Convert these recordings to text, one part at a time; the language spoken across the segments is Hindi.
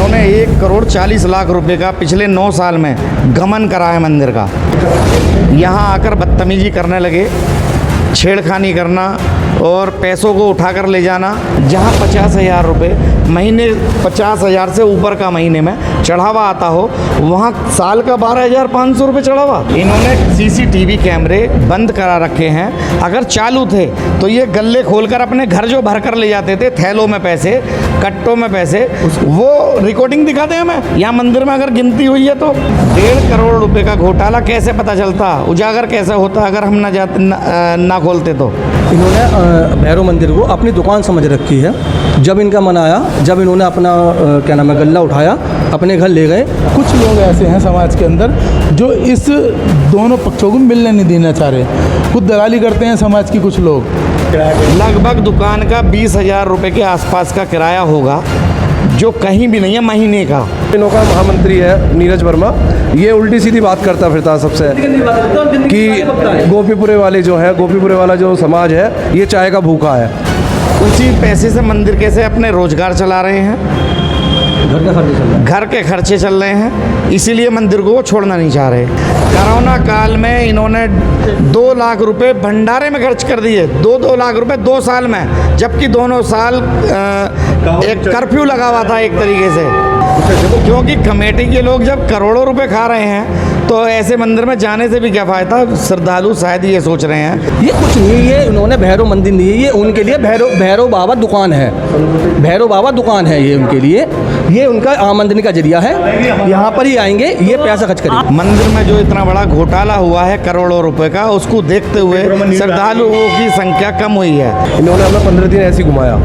इन्होंने 1,40,00,000 रुपए का पिछले 9 साल में गमन करा है मंदिर का। यहाँ आकर बदतमीजी करने लगे, छेड़खानी करना और पैसों को उठाकर ले जाना। जहाँ 50,000 रुपये महीने, 50,000 से ऊपर का महीने में चढ़ावा आता हो, वहाँ साल का 12,500 रुपये चढ़ावा। इन्होंने CCTV कैमरे बंद करा रखे हैं। अगर चालू थे तो ये गल्ले खोलकर अपने घर जो भर कर ले जाते थे, थैलों में पैसे, कट्टों में पैसे, वो रिकॉर्डिंग दिखाते हैं हमें। यहाँ मंदिर में अगर गिनती हुई है तो 1.5 करोड़ रुपए का घोटाला कैसे पता चलता, उजागर कैसे होता अगर हम ना खोलते तो। इन्होंने भैरव मंदिर को अपनी दुकान समझ रखी है। जब इनका मन आया, जब इन्होंने अपना क्या नाम है गल्ला उठाया, अपने घर ले गए। कुछ लोग ऐसे हैं समाज के अंदर जो इस दोनों पक्षों को मिलने नहीं देना चाह रहे। खुद दलाली करते हैं समाज की कुछ लोग। लगभग दुकान का 20,000 रुपये के आसपास का किराया होगा, जो कहीं भी नहीं है महीने का। इनों का महामंत्री है नीरज वर्मा, ये उल्टी सीधी बात करता फिरता सबसे कि गोपीपुरे वाले जो है, गोपीपुरे वाला जो समाज है ये चाय का भूखा है। उसी पैसे से मंदिर कैसे अपने रोजगार चला रहे हैं, घर के खर्चे चल रहे हैं, इसीलिए मंदिर को वो छोड़ना नहीं चाह रहे। कोरोना काल में इन्होंने 2 लाख रुपए भंडारे में खर्च कर दिए। 2 लाख रुपए 2 साल में, जबकि दोनों साल एक कर्फ्यू लगा हुआ था एक तरीके से। क्योंकि कमेटी के लोग जब करोड़ों रुपए खा रहे हैं तो ऐसे मंदिर में जाने से भी क्या फ़ायदा। श्रद्धालु शायद ये सोच रहे हैं। ये कुछ नहीं है, इन्होंने भैरव मंदिर नहीं है, ये उनके लिए भैरव बाबा दुकान है। भैरव बाबा दुकान है ये उनके लिए, ये उनका आमदनी का जरिया है। यहाँ पर ही आएंगे, ये पैसा खर्च करेंगे। मंदिर में जो इतना बड़ा घोटाला हुआ है करोड़ों रुपए का, उसको देखते हुए श्रद्धालुओं की संख्या कम हुई है। इन्होंने हमें 15 दिन ऐसे ही घुमाया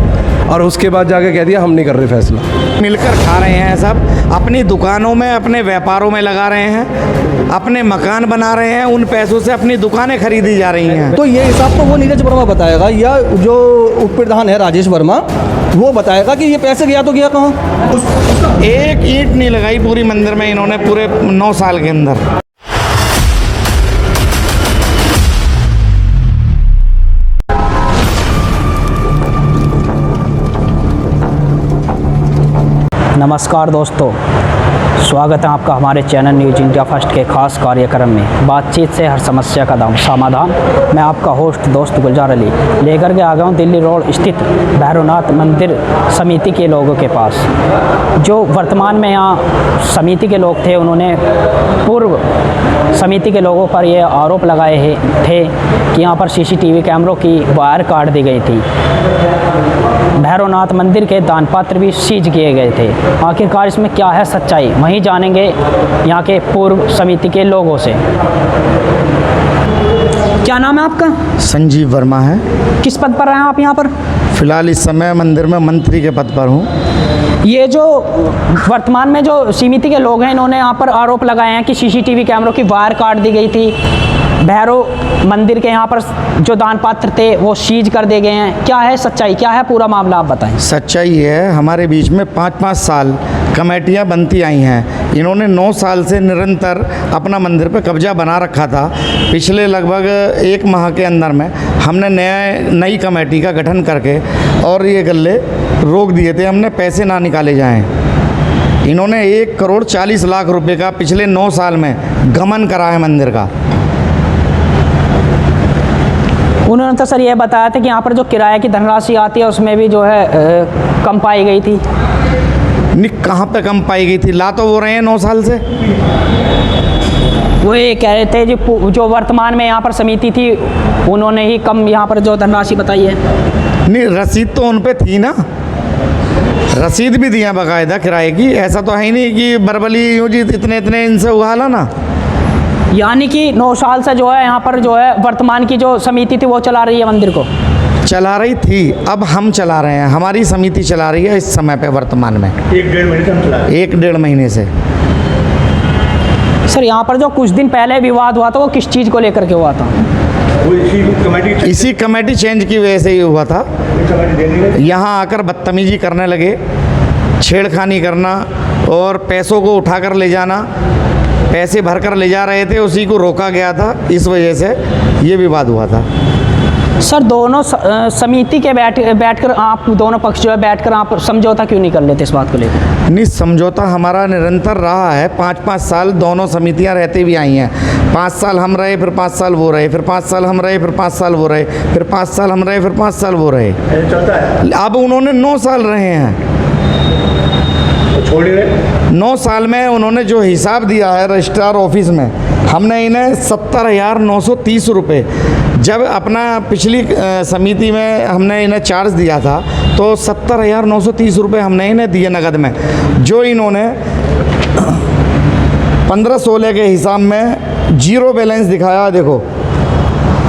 और उसके बाद जाके कह दिया हम नहीं कर रहे फैसला। मिलकर खा रहे हैं सब, अपनी दुकानों में, अपने व्यापारों में लगा रहे हैं, अपने मकान बना रहे हैं, उन पैसों से अपनी दुकानें खरीदी जा रही हैं। तो ये हिसाब तो वो नीरज वर्मा बताएगा, या जो उप प्रधान है राजेश वर्मा, वो बताएगा कि ये पैसे गया तो गया कहाँ। एक ईंट नहीं लगाई पूरी मंदिर में इन्होंने पूरे 9 साल के अंदर। नमस्कार दोस्तों, स्वागत है आपका हमारे चैनल न्यूज़ इंडिया फर्स्ट के खास कार्यक्रम में बातचीत से हर समस्या का समाधान। मैं आपका होस्ट दोस्त गुलजार अली लेकर के आ गया हूँ दिल्ली रोड स्थित भैरवनाथ मंदिर समिति के लोगों के पास। जो वर्तमान में यहाँ समिति के लोग थे, उन्होंने पूर्व समिति के लोगों पर ये आरोप लगाए थे कि यहाँ पर CCTV कैमरों की वायर काट दी गई थी। भैरवनाथ मंदिर के दान पात्र भी सीज किए गए थे। आखिरकार इसमें क्या है सच्चाई, वहीं जानेंगे यहाँ के पूर्व समिति के लोगों से। क्या नाम है आपका? संजीव वर्मा है। किस पद पर हैं आप यहाँ पर? फिलहाल इस समय मंदिर में मंत्री के पद पर हूँ। ये जो वर्तमान में जो समिति के लोग हैं, इन्होंने यहाँ पर आरोप लगाए हैं कि CCTV कैमरों की वायर काट दी गई थी, भैरव मंदिर के यहाँ पर जो दान पात्र थे वो सीज कर दिए गए हैं। क्या है सच्चाई, क्या है पूरा मामला, आप बताएं। सच्चाई है, हमारे बीच में 5-5 साल कमेटियाँ बनती आई हैं। इन्होंने 9 साल से निरंतर अपना मंदिर पर कब्जा बना रखा था। पिछले लगभग 1 माह के अंदर में हमने नई कमेटी का गठन करके और ये गल्ले रोक दिए थे, हमने पैसे ना निकाले जाएं। इन्होंने 1,40,00,000 रुपए का पिछले 9 साल में गमन करा है मंदिर का। उन्होंने तो सर ये बताया था कि यहाँ पर जो किराए की धनराशि आती है उसमें भी जो है कम पाई गई थी। नहीं, कहाँ पे कम पाई गई थी? ला तो वो रहे हैं 9 साल से। वो ये कह रहे थे जो वर्तमान में यहाँ पर समिति थी, उन्होंने ही कम यहाँ पर जो धनराशि बताई है। नहीं, रसीद तो उन पे थी ना, रसीद भी दिया बाकायदा किराए की। ऐसा तो है ही नहीं कि बरबली यूँ जी इतने इनसे उगाला ना। यानी कि 9 साल से जो है यहाँ पर जो है वर्तमान की जो समिति थी वो चला रही है मंदिर को। चला रही थी, अब हम चला रहे हैं, हमारी समिति चला रही है इस समय पे वर्तमान में। 1-1.5 महीने से हम चला रहे हैं। 1-1.5 महीने से। सर यहाँ पर जो कुछ दिन पहले विवाद हुआ था वो किस चीज़ को लेकर के हुआ था? वो इसी कमेटी चेंज की वजह से ही हुआ था। यहाँ आकर बदतमीजी करने लगे, छेड़खानी करना और पैसों को उठाकर ले जाना। पैसे भरकर ले जा रहे थे, उसी को रोका गया था, इस वजह से ये विवाद हुआ था। सर दोनों समिति के बैठकर आप दोनों पक्ष जो है बैठकर आप समझौता क्यों नहीं कर लेते इस बात को लेकर? नहीं, समझौता हमारा निरंतर रहा है। 5-5 साल दोनों समितियां रहती भी आई हैं। 5 साल हम रहे, फिर 5 साल वो रहे, फिर 5 साल हम रहे, फिर 5 साल वो रहे, फिर 5 साल हम रहे, फिर 5 साल वो रहे। चलता है, अब उन्होंने 9 साल रहे हैं। छोड़ ही रहे। 9 साल में उन्होंने जो हिसाब दिया है रजिस्ट्रार ऑफिस में, हमने इन्हें 70,930 रुपये, जब अपना पिछली समिति में हमने इन्हें चार्ज दिया था तो 70,930 रुपये हमने इन्हें दिए नगद में, जो इन्होंने 15-16 के हिसाब में जीरो बैलेंस दिखाया। देखो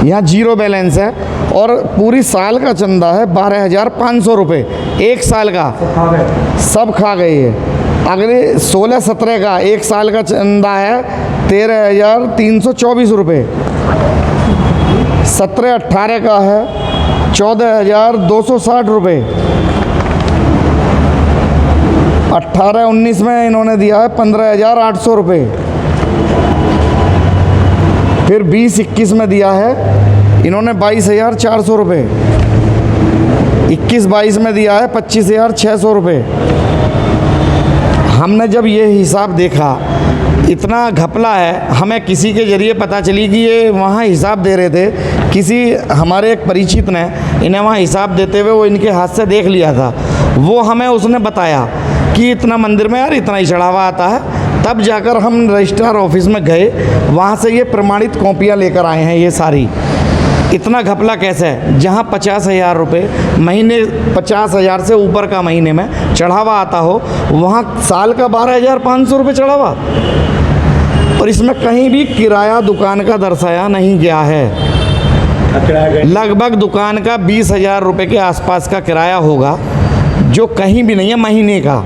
यहाँ जीरो बैलेंस है और पूरी साल का चंदा है 12,500 रुपये, एक साल का सब खा गई है। अगले 16-17 का एक साल का चंदा है 13,324 रुपये। 17-18 का है 14,260 रुपये। 18-19 में इन्होंने दिया है 15,800 रुपये। फिर 20-21 में दिया है इन्होंने 22,400 रुपये। 21-22 में दिया है 25,600 रुपये। हमने जब ये हिसाब देखा इतना घपला है, हमें किसी के ज़रिए पता चली कि ये वहाँ हिसाब दे रहे थे। किसी हमारे एक परिचित ने इन्हें वहाँ हिसाब देते हुए वो इनके हाथ से देख लिया था। वो हमें उसने बताया कि इतना मंदिर में यार इतना ही चढ़ावा आता है। तब जाकर हम रजिस्ट्रार ऑफिस में गए, वहाँ से ये प्रमाणित कॉपियाँ लेकर आए हैं ये सारी। इतना घपला कैसे है, जहाँ 50,000 रुपये महीने, 50,000 से ऊपर का महीने में चढ़ावा आता हो, वहाँ साल का 12,500 रुपये चढ़ावा। और इसमें कहीं भी किराया दुकान का दर्शाया नहीं गया है। लगभग दुकान का 20,000 रुपये के आसपास का किराया होगा, जो कहीं भी नहीं है महीने का।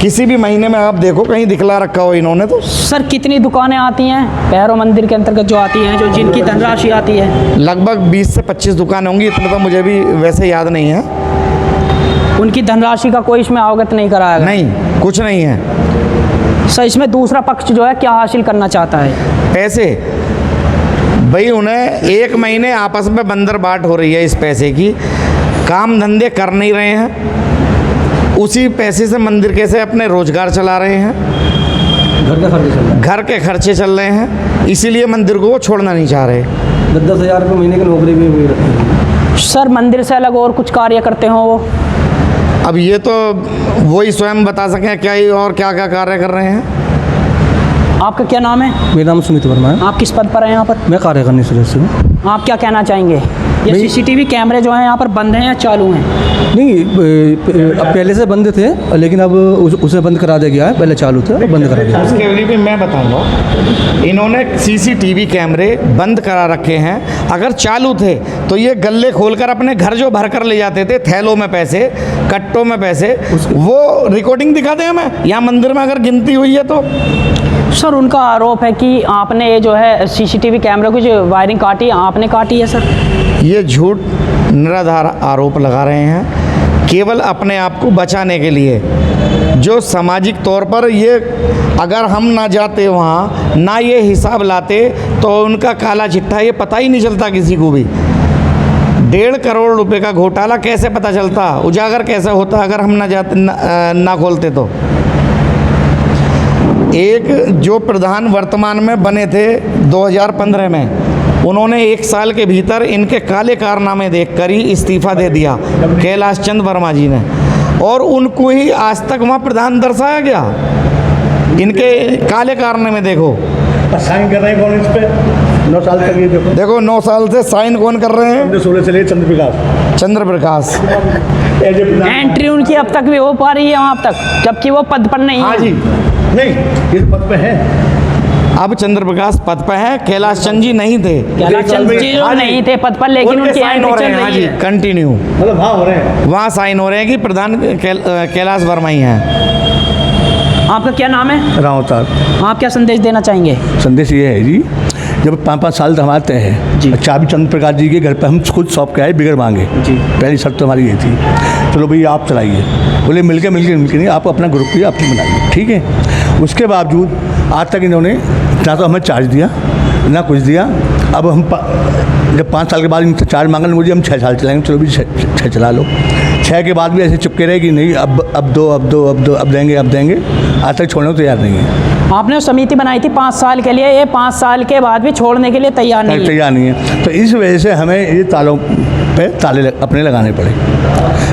किसी भी महीने में आप देखो कहीं दिखला रखा हो इन्होंने तो। सर कितनी दुकानें आती हैं भैरव मंदिर के अंतर्गत जो आती हैं, जो जिनकी धनराशि आती है? लगभग 20 से 25 दुकानें होंगी, इतना तो मुझे भी वैसे याद नहीं है। उनकी धनराशि का कोई इसमें अवगत नहीं कराया गया? नहीं, कुछ नहीं है। सर इसमें दूसरा पक्ष जो है क्या हासिल करना चाहता है? पैसे भाई, उन्हें 1 महीने आपस में बंदर बाट हो रही है इस पैसे की। काम धंधे कर नहीं रहे हैं, उसी पैसे से मंदिर कैसे अपने रोजगार चला रहे हैं, घर के खर्चे चल रहे हैं, इसीलिए मंदिर को वो छोड़ना नहीं चाह रहे। 10,000 रुपये महीने की नौकरी भी हुई रखी है। सर मंदिर से अलग और कुछ कार्य करते हो वो? अब ये तो वही स्वयं बता सकें क्या ही और क्या क्या कार्य कर रहे हैं। आपका क्या नाम है? मेरा नाम सुमित वर्मा है। आप किस पद पर हैं यहाँ पर? मैं कार्यकारिणी सदस्य हूँ। आप क्या कहना चाहेंगे? ये सीसीटीवी कैमरे जो हैं यहाँ पर बंद हैं या चालू हैं? नहीं, अब पहले से बंद थे, लेकिन अब उसे बंद करा दिया गया है। पहले चालू थे, बंद करा दिया। उसके लिए भी मैं बताऊंगा, इन्होंने सीसीटीवी कैमरे बंद करा रखे हैं। अगर चालू थे तो ये गल्ले खोलकर अपने घर जो भर कर ले जाते थे, थैलों में पैसे, कट्टों में पैसे, वो रिकॉर्डिंग दिखाते हैं हमें। यहाँ मंदिर में अगर गिनती हुई है तो। सर उनका आरोप है कि आपने ये जो है सीसीटीवी कैमरे की जो वायरिंग काटी आपने काटी है। सर ये झूठ निराधार आरोप लगा रहे हैं केवल अपने आप को बचाने के लिए। जो सामाजिक तौर पर ये, अगर हम ना जाते वहाँ, ना ये हिसाब लाते, तो उनका काला चिट्ठा ये पता ही नहीं चलता किसी को भी। 1.5 करोड़ रुपए का घोटाला कैसे पता चलता, उजागर कैसे होता अगर हम ना जाते, ना खोलते तो। एक जो प्रधान वर्तमान में बने थे 2015 में, उन्होंने 1 साल के भीतर इनके काले कारनामे देखकर ही इस्तीफा दे दिया, कैलाश चंद वर्मा जी ने, और उनको ही आज तक वहाँ प्रधान दर्शाया गया। इनके काले कारनामे देखो। साइन कर रहे हैं कौन इस पे? 9 साल तक ये देखो 9 साल से साइन कौन कर रहे हैं? 16 से चंद्र प्रकाश। एंट्री उनकी अब तक भी हो पा रही है वहाँ तक, जबकि वो पद पर नहीं हाँ है। जी, नहीं, इस पद पे है। अब चंद्र प्रकाश पद पर है, कैलाश चंद जी नहीं थे। कैलाश चंद जी जो नहीं थे पद पर, लेकिन उनकी एंट्री चल रही है। कंटिन्यू मतलब हाँ हो रहे हैं, वहाँ साइन हो रहे हैं कि प्रधान कैलाश वर्मा ही हैं। आपका क्या नाम है? रावतार। आप क्या संदेश देना चाहेंगे? संदेश ये है जी, जब 5-5 साल तो हमारे तय है जी। चाबी चंद्र प्रकाश जी के घर पर हम खुद सौंप के आए बिगड़ मांगे जी। पहली शर्त तो हमारी ये थी, चलो भैया आप चलाइए। बोले मिलके नहीं, आप अपना ग्रुप भी आप बनाइए, ठीक है। उसके बावजूद आज तक इन्होंने ना तो हमें चार्ज दिया, ना कुछ दिया। अब हम जब 5 साल के बाद इनसे चार्ज मांगने मुझे, हम 6 साल चलाएंगे, चलो भी 6 चला लो। 6 के बाद भी ऐसे चुपके रहे कि नहीं अब देंगे आज तक छोड़ने को तैयार नहीं है। आपने समिति बनाई थी 5 साल के लिए, ये 5 साल के बाद भी छोड़ने के लिए तैयार नहीं है। तैयार नहीं है। तो इस वजह से हमें ये तालों पे ताले अपने लगाने पड़े।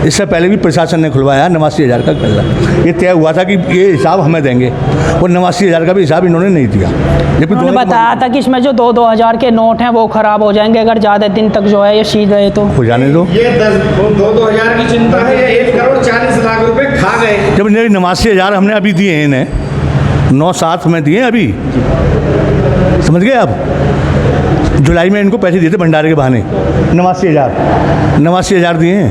इससे पहले भी प्रशासन ने खुलवाया 89,000 का गल्ला। ये तय हुआ था कि ये हिसाब हमें देंगे, और 89,000 का भी हिसाब इन्होंने नहीं दिया। जबकि उन्होंने बताया था कि इसमें जो 2-2 हज़ार के नोट हैं वो ख़राब हो जाएंगे अगर ज़्यादा दिन तक जो है ये शीत रहे तो। हो जाने दो। ये 2-2 हज़ार की चिंता है, ये 1 करोड़ 40 लाख रुपए खा गए। जब 89,000 हमने अभी दिए हैं इन्हें, 9/7 में दिए अभी, समझ गए आप। जुलाई में इनको पैसे दिए थे भंडारे के बहाने, 89,000 दिए हैं,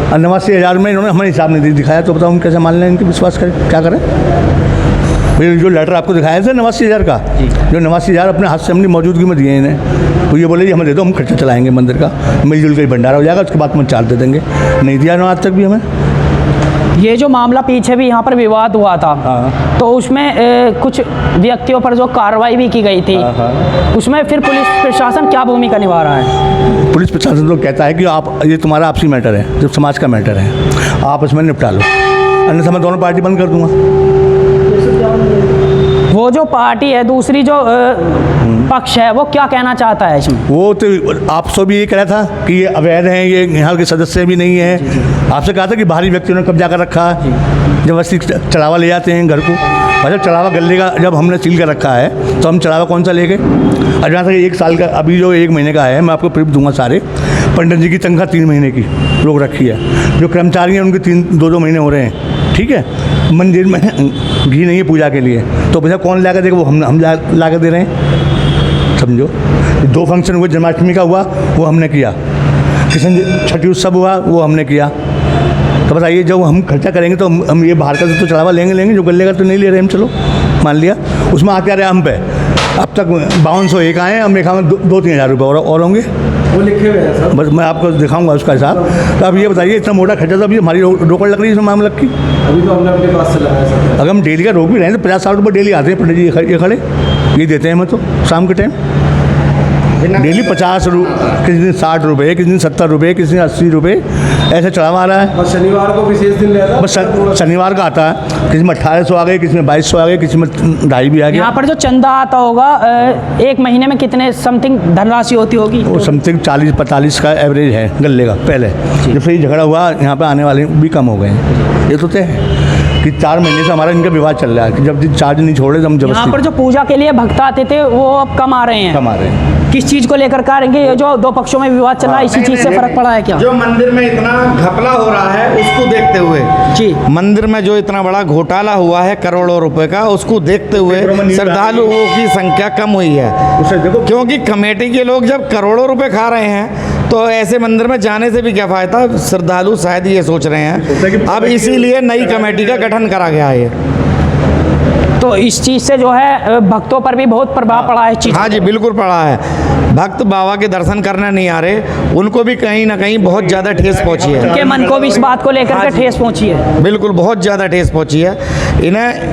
और 89,000 में इन्होंने हमें हिसाब नहीं दिखाया। तो बताओ हम कैसे मान लें, इनके विश्वास करें, क्या करें। भाई जो लेटर आपको दिखाया था 89,000 का, जो 89,000 अपने हाथ से हमने मौजूदगी में दिए इन्हें, तो ये बोले जी हमें दे दो, हम खर्चा चलाएंगे मंदिर का, मिलजुल के भंडारा हो जाएगा, उसके बाद हम चार्ज दे देंगे। नहीं दिया ना आज तक भी हमें। ये जो मामला पीछे भी यहाँ पर विवाद हुआ था, तो उसमें कुछ व्यक्तियों पर जो कार्रवाई भी की गई थी, उसमें फिर पुलिस प्रशासन क्या भूमिका निभा रहा है? पुलिस प्रशासन तो कहता है कि आप, ये तुम्हारा आपसी मैटर है, जब समाज का मैटर है, आप इसमें निपटा लो, अन्यथा मैं दोनों पार्टी बंद कर दूंगा। वो जो पार्टी है दूसरी जो पक्ष है वो क्या कहना चाहता है इसमें? वो तो आपसे भी ये कह रहा था कि ये अवैध हैं, ये यहाँ के सदस्य भी नहीं हैं। आपसे कहा था कि बाहरी व्यक्तियों ने कब्जा कर रखा है, जबरदस्ती चढ़ावा ले जाते हैं घर को। अच्छा, चढ़ावा गले का जब हमने सील कर रखा है तो हम चढ़ावा कौन सा ले गए? और जहाँ तक 1 साल का, अभी जो 1 महीने का है, मैं आपको प्रूफ दूंगा सारे। पंडित जी की तनख्वाह 3 महीने की रोक रखी है, जो कर्मचारी हैं उनके 2-2 महीने हो रहे हैं, ठीक है। मंदिर में घी नहीं है पूजा के लिए, तो भैया कौन ला कर देगा? वो हम ला कर दे रहे हैं, समझो। 2 फंक्शन हुए, जन्माष्टमी का हुआ वो हमने किया, कृष्ण छठी उत्सव हुआ वो हमने किया। तो बताइए, जब हम खर्चा करेंगे तो हम ये बाहर का तो चढ़ावा लेंगे, जो गले का तो नहीं ले रहे हम, चलो मान लिया। उसमें आते आ रहे हम पे, अब तक 5201 आए हैं, हम मेरे ख्याल में 2-3 हज़ार रुपये और होंगे, वो लिखे हुए हैं सर। बस मैं आपको दिखाऊंगा उसका हिसाब। तो अब ये बताइए, इतना मोटा खर्चा तो अभी हमारी रोकड़ लग रही है इसमें मामला की। अभी तो हमने अपने पास से लगाया सर। अगर हम डेली का रोक भी रहे हैं तो 50-60 रुपये डेली आते हैं पंडित जी, ये खड़े ये देते हैं हमें तो शाम के टाइम डेली 50 किसी दिन 60 रुपये, किसी दिन 70 रुपये, किसी दिन 80 रुपये, ऐसे चढ़ावा आ रहा है। और शनिवार को विशेष दिन रहता है, बस शनिवार का आता है, किसी में 1800 आ गए, किसी में 2200 आ गए, किसी में 2.5 भी आ गया। यहाँ पर जो चंदा आता होगा 1 महीने में कितने समथिंग धनराशि होती होगी? वो समथिंग 40-45 का एवरेज है गले का। पहले जब से ये झगड़ा हुआ, यहाँ पे आने वाले भी कम हो गए हैं। ये तो तय है कि 4 महीने से हमारा इनका विवाद चल रहा है कि जब चार्ज नहीं छोड़े तो हम यहाँ पर जो पूजा के लिए भक्त आते थे वो अब कम आ रहे हैं। कम आ रहे हैं। किस चीज़ को लेकर करेंगे? ये जो 2 पक्षों में विवाद चल रहा है, इसी चीज़ से फर्क पड़ा है क्या? जो मंदिर में इतना घपला हो रहा है उसको देखते हुए जी, मंदिर में जो इतना बड़ा घोटाला हुआ है करोड़ों रुपए का, उसको देखते हुए श्रद्धालुओं की संख्या कम हुई है। क्योंकि कमेटी के लोग जब करोड़ों रुपए खा रहे हैं तो ऐसे मंदिर में जाने से भी क्या फ़ायदा? श्रद्धालु शायद ये सोच रहे हैं। अब इसीलिए नई कमेटी का गठन करा गया है। तो इस चीज़ से जो है भक्तों पर भी बहुत प्रभाव पड़ा है इस चीज़। हाँ जी, बिल्कुल पड़ा है। भक्त बाबा के दर्शन करने नहीं आ रहे, उनको भी कहीं ना कहीं बहुत ज़्यादा ठेस पहुंची है। उनके मन को भी इस बात को लेकर के ठेस पहुंची है। बिल्कुल बहुत ज़्यादा ठेस पहुंची है।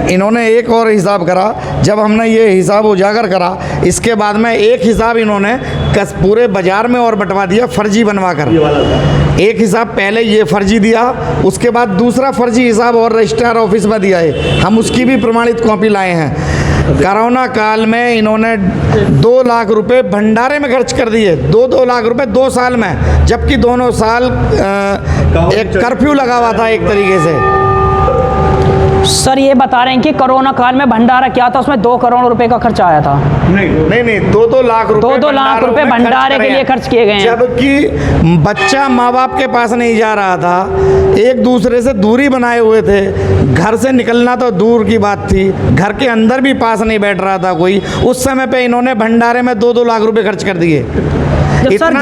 इन्होंने एक और हिसाब करा, जब हमने ये हिसाब उजागर करा, इसके बाद में एक हिसाब इन्होंने पूरे बाजार में और बंटवा दिया, फर्जी बनवा कर। एक हिसाब पहले ये फर्जी दिया, उसके बाद दूसरा फर्जी हिसाब और रजिस्ट्रार ऑफिस में दिया है। हम उसकी भी प्रमाणित कॉपी लाए हैं। कोरोना काल में इन्होंने 2 लाख रुपए भंडारे में खर्च कर दिए, 2-2 लाख रुपए 2 साल में, जबकि दोनों साल एक कर्फ्यू लगा हुआ था एक तरीके से। सर ये बता रहे हैं कि कोरोना काल में भंडारा क्या था, उसमें 2 करोड़ रुपए का खर्च आया था। नहीं 2-2 लाख रुपए 2-2 लाख रुपए भंडारे के लिए खर्च किए गए हैं। जबकि बच्चा माँ बाप के पास नहीं जा रहा था, एक दूसरे से दूरी बनाए हुए थे, घर से निकलना तो दूर की बात थी, घर के अंदर भी पास नहीं बैठ रहा था कोई। उस समय पे इन्होंने भंडारे में 2-2 लाख रुपए खर्च कर दिए। सर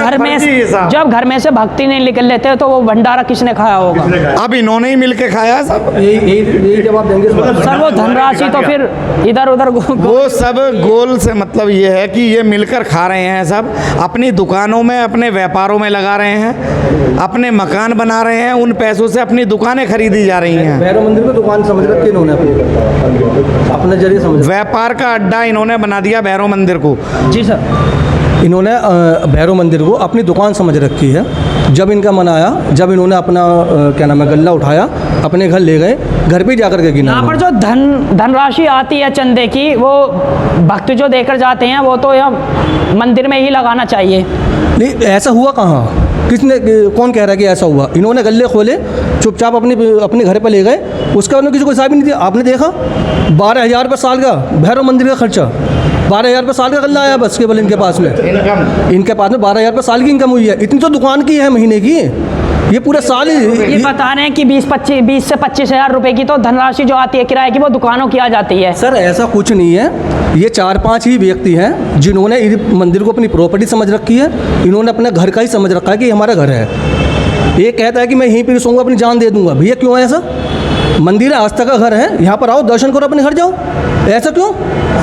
जब घर में से भक्ति नहीं निकल लेते तो वो भंडारा किसने खाया होगा? अब इन्होंने ही मिलके खाया सब। यही जवाब देंगे सर। वो धनराशि तो फिर इधर उधर वो सब गोल से मतलब ये है कि ये मिलकर खा रहे हैं सब, अपनी दुकानों में, अपने व्यापारों में लगा रहे हैं, अपने मकान बना रहे हैं, उन पैसों से अपनी दुकानें खरीदी जा रही हैं। भैरव मंदिर को दुकान समझ रखी इन्होंने अपने जरिए समझ। व्यापार का अड्डा इन्होंने बना दिया भैरव मंदिर को। जी सर। इन्होंने भैरव मंदिर को अपनी दुकान समझ रखी है। जब इनका मन आया, जब इन्होंने अपना क्या नाम है गल्ला उठाया, अपने घर ले गए, घर पे जाकर के गिना। यहाँ पर जो धनराशि आती है चंदे की, वो भक्त जो देकर जाते हैं वो तो यहाँ मंदिर में ही लगाना चाहिए। नहीं, ऐसा हुआ कहाँ? किसने, कौन कह रहा है कि ऐसा हुआ? इन्होंने गल्ले खोले, चुपचाप अपने घर पर ले गए, उसका उन्होंने किसी को हिसाब ही नहीं दिया। आपने देखा 12,000 रुपये साल का भैरव मंदिर का खर्चा, 12,000 रुपये साल का गल्ला आया बस केवल इनके पास में। इनके पास में 12,000 रुपये साल की इनकम हुई है। इतनी तो दुकान की है महीने की, ये पूरे साल ही। ये बता रहे हैं कि 20 से 25,000 रुपए की तो धनराशि जो आती है किराए की, वो दुकानों की आ जाती है। सर ऐसा कुछ नहीं है, ये 4-5 ही व्यक्ति हैं जिन्होंने इस मंदिर को अपनी प्रॉपर्टी समझ रखी है। इन्होंने अपने घर का ही समझ रखा है कि हमारा घर है। ये कहता है कि मैं यहीं पर सोऊंगा, अपनी जान दे दूंगा। भैया क्यों है ऐसा? मंदिर है, आस्था का घर है, यहाँ पर आओ, दर्शन करो, अपने घर जाओ। ऐसा क्यों?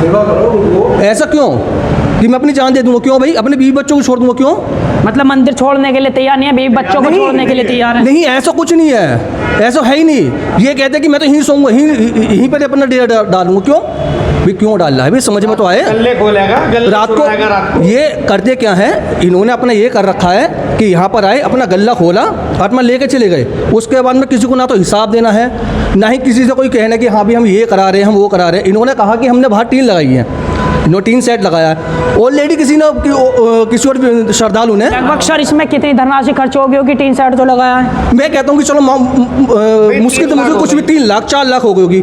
सेवा करो। ऐसा क्यों कि मैं अपनी जान दे दूंगा? क्यों भाई? अपने बीवी बच्चों को छोड़ दूंगा? क्यों? मतलब मंदिर छोड़ने के लिए तैयार नहीं है, बीवी बच्चों को छोड़ने के लिए तैयार है? नहीं, ऐसा कुछ नहीं है, ऐसा है ही नहीं। ये कहते हैं कि मैं तो यहीं सोऊंगा, यहीं पर अपना डेरा डालूंगा। क्यों भाई? क्यों डाल रहा है भाई? समझ में तो आए। रात को ये करते क्या है, इन्होंने अपना ये कर रखा है कि यहाँ पर आए, अपना गल्ला खोला और अपना लेके चले गए। उसके बाद में किसी को ना तो हिसाब देना है, ना ही किसी से कोई कहना कि हाँ भी हम ये करा रहे हैं, हम वो करा रहे हैं। इन्होंने कहा कि हमने बाहर टीन लगाई है, टीन सेट लगाया है। ऑलरेडी किसी किसी और श्रद्धालु ने लगभग सर इसमें कितनी धनराशि खर्च होगी टीन सेट जो लगाया है? मैं कहता हूँ कि चलो मुश्किल तो मुझे कुछ भी 3 लाख 4 लाख हो गई होगी।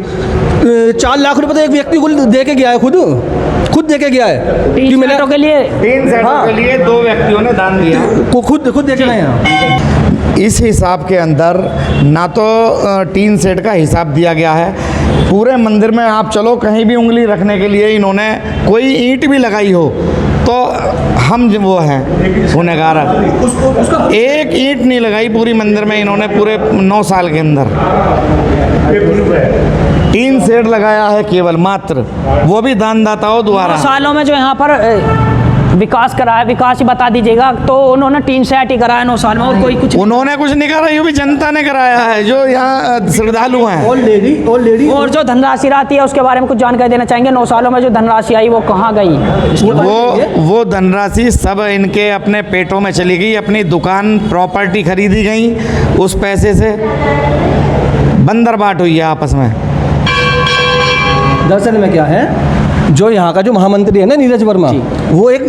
4 लाख रुपए तो एक व्यक्ति को दे के गया है, खुद दे के गया है कि मैंने के लिए 3 सेटों के लिए 2 व्यक्तियों ने दान दिया, खुद दे के गए हैं। इस हिसाब के अंदर ना तो टीन सेट का हिसाब दिया गया है। पूरे मंदिर में आप चलो, कहीं भी उंगली रखने के लिए इन्होंने कोई ईंट भी लगाई हो तो हम वो हैं गुनहगार। एक ईंट नहीं लगाई पूरी मंदिर में इन्होंने, पूरे 9 साल के अंदर। टीन सेट लगाया है केवल मात्र, वो भी दानदाताओं द्वारा। सालों में जो यहाँ पर विकास कराया, विकास ही बता दीजिएगा। तो उन्होंने 3 सेट ही कराया 9 साल में, और कोई कुछ? उन्होंने कुछ नहीं करा, ये भी जनता ने कराया है जो यहाँ श्रद्धालु हैं। ऑलरेडी और जो धनराशि आती है उसके बारे में कुछ जानकारी देना चाहेंगे? 9 सालों में जो धनराशि आई वो कहाँ गई? वो धनराशि सब इनके अपने पेटों में चली गई, अपनी दुकान प्रॉपर्टी खरीदी गई, उस पैसे से बंदर बाट हुई है आपस में। दरअसल में क्या है, जो यहाँ का जो महामंत्री है ना नीरज वर्मा, वो एक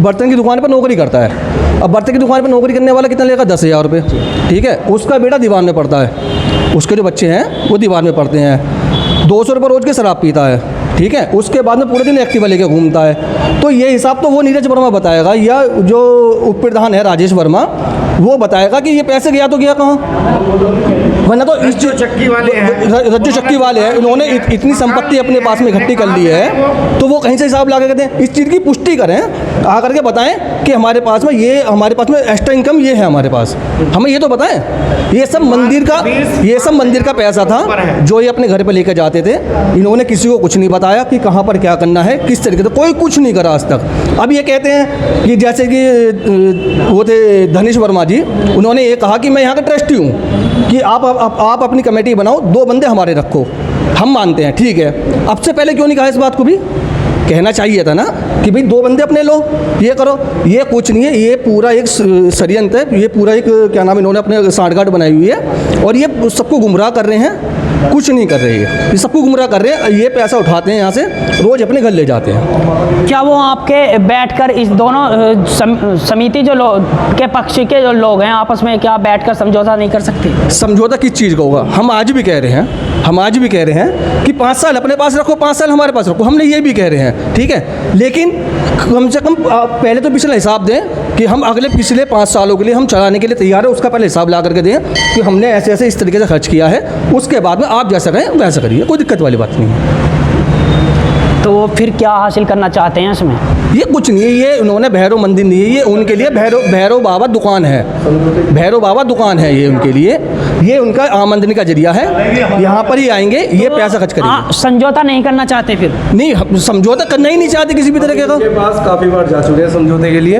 बर्तन की दुकान पर नौकरी करता है। अब बर्तन की दुकान पर नौकरी करने वाला कितना लेगा? 10,000 रुपये, ठीक है। उसका बेटा दीवान में पढ़ता है, उसके जो बच्चे हैं वो दीवान में पढ़ते हैं। 200 रुपये रोज़ के शराब पीता है, ठीक है। उसके बाद में पूरे दिन एक्टिवा लेके घूमता है। तो ये हिसाब तो वो नीरज वर्मा बताएगा, या जो उप प्रधान है राजेश वर्मा, वो बताएगा कि ये पैसे गया तो गया कहाँ। वरना तो इस जो चक्की वाले हैं, रज्जू चक्की वाले हैं, इन्होंने इतनी संपत्ति अपने पास में इकट्ठी कर ली है, तो वो कहीं से हिसाब ला के कहते हैं। इस चीज़ की पुष्टि करें, आकर के बताएं कि हमारे पास में एक्स्ट्रा इनकम ये है हमारे पास, हमें ये तो बताएं। ये सब मंदिर का पैसा था जो ये अपने घर पे लेकर जाते थे। इन्होंने किसी को कुछ नहीं बताया कि कहाँ पर क्या करना है, किस तरीके से, कोई कुछ नहीं करा आज तक। अब ये कहते हैं कि जैसे कि वो थे धनेश वर्मा जी, उन्होंने ये कहा कि मैं यहाँ का ट्रस्टी हूँ, कि आप अपनी कमेटी बनाओ, 2 बंदे हमारे रखो, हम मानते हैं, ठीक है। अब से पहले क्यों नहीं कहा? इस बात को भी कहना चाहिए था ना कि भाई 2 बंदे अपने लो, ये करो। ये कुछ नहीं है, ये पूरा एक षड्यंत्र है, ये पूरा एक क्या नाम, इन्होंने अपने सांठगांठ बनाई हुई है, और ये सबको गुमराह कर रहे हैं। कुछ नहीं कर रही है, ये सबको गुमराह कर रहे हैं। ये पैसा उठाते हैं यहाँ से, रोज़ अपने घर ले जाते हैं। क्या वो आपके बैठकर इस दोनों समिति जो के पक्ष के जो लोग हैं आपस में क्या बैठकर समझौता नहीं कर सकते? समझौता किस चीज़ का होगा? हम आज भी कह रहे हैं कि 5 साल अपने पास रखो, 5 साल हमारे पास रखो, हमने ये भी कह रहे हैं, ठीक है। लेकिन कम से कम पहले तो पिछला हिसाब दें कि हम पिछले 5 सालों के लिए हम चलाने के लिए तैयार है, उसका पहले हिसाब ला करके दें कि हमने ऐसे ऐसे इस तरीके से खर्च किया है। उसके बाद में आप जैसा करें वैसा करिए, कोई दिक्कत वाली बात नहीं है। तो वो फिर क्या हासिल करना चाहते हैं इसमें? ये कुछ नहीं है, ये उन्होंने भैरव मंदिर नहीं है, ये उनके लिए भैरव बाबा दुकान है। भैरव बाबा दुकान है ये उनके लिए, ये उनका आमदनी का जरिया है। यहाँ पर ही आएंगे, ये पैसा खर्च करेंगे। समझौता नहीं करना चाहते? फिर नहीं, समझौता करना ही नहीं चाहते किसी भी तरीके का। पास काफ़ी बार जा चुके हैं समझौते के लिए,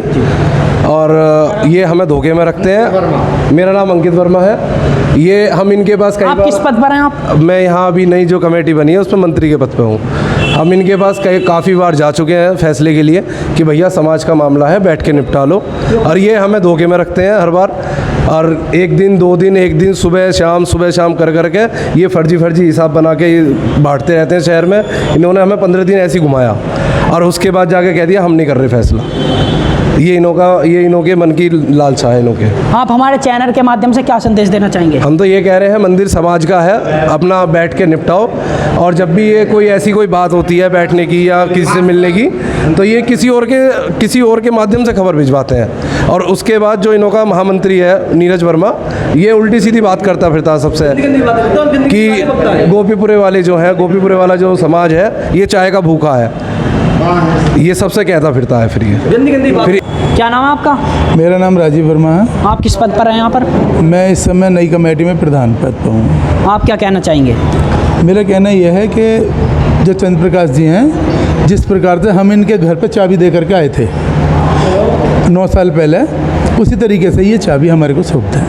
और ये हमें धोखे में रखते हैं। मेरा नाम अंकित वर्मा है। ये हम इनके पास कई आप किस पद पर हैं आप? मैं यहाँ अभी नई जो कमेटी बनी है उस पर मंत्री के पद पे हूँ। हम इनके पास काफ़ी बार जा चुके हैं फैसले के लिए कि भैया समाज का मामला है, बैठ के निपटा लो, और ये हमें धोखे में रखते हैं हर बार। और एक दिन 2 दिन, एक दिन सुबह शाम कर करके ये फर्जी हिसाब बना के बांटते रहते हैं शहर में। इन्होंने हमें 15 दिन ऐसे ही घुमाया और उसके बाद जाके कह दिया हम नहीं कर रहे फैसला। ये इनों के मन की लालसा है इनों के। आप हमारे चैनल के माध्यम से क्या संदेश देना चाहेंगे? हम तो ये कह रहे हैं मंदिर समाज का है, अपना बैठ के निपटाओ, और जब भी ये कोई बात होती है बैठने की या किसी से मिलने की, तो ये किसी और के माध्यम से खबर भिजवाते हैं। और उसके बाद जो इनों का महामंत्री है नीरज वर्मा, ये उल्टी सीधी बात करता फिरता सबसे कि गोपीपुरे वाले जो हैं, गोपीपुरे वाला जो समाज है ये चाय का भूखा है, ये सबसे कहता फिरता है। फिर क्या नाम है आपका? मेरा नाम राजीव वर्मा है। आप किस पद पर हैं यहाँ पर? मैं इस समय नई कमेटी में प्रधान पद पर हूँ। आप क्या कहना चाहेंगे? मेरा कहना यह है कि जो चंद्र प्रकाश जी हैं, जिस प्रकार से हम इनके घर पे चाबी दे करके आए थे 9 साल पहले, उसी तरीके से ये चाबी हमारे को सौंप दें।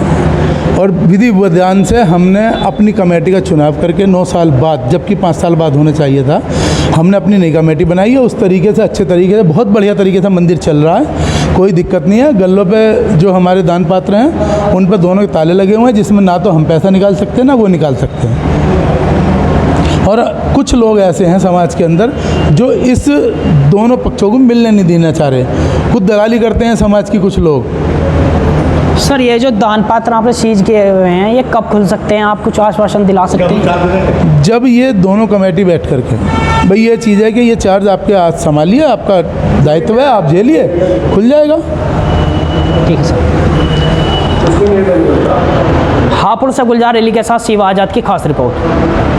और विधि विधान से हमने अपनी कमेटी का चुनाव करके 9 साल बाद, जबकि 5 साल बाद होना चाहिए था, हमने अपनी नई कमेटी बनाई है। उस तरीके से अच्छे तरीके से, बहुत बढ़िया तरीके से मंदिर चल रहा है, कोई दिक्कत नहीं है। गल्लों पे जो हमारे दान पात्र हैं उन पर दोनों के ताले लगे हुए हैं, जिसमें ना तो हम पैसा निकाल सकते हैं ना वो निकाल सकते हैं। और कुछ लोग ऐसे हैं समाज के अंदर जो इस दोनों पक्षों को मिलने नहीं देना चाह रहे, खुद दलाली करते हैं समाज की कुछ लोग। सर, ये जो दान पात्र आपने सीज किए हुए हैं, ये कब खुल सकते हैं? आप कुछ आश्वासन दिला सकते हैं? जब ये दोनों कमेटी बैठ करके, भाई ये चीज़ है कि ये चार्ज आपके हाथ संभालिए, आपका दायित्व है, आप झेलिए, खुल जाएगा। ठीक है सर। हापुड़ से गुलजार अली के साथ शिवा आज़ाद की खास रिपोर्ट।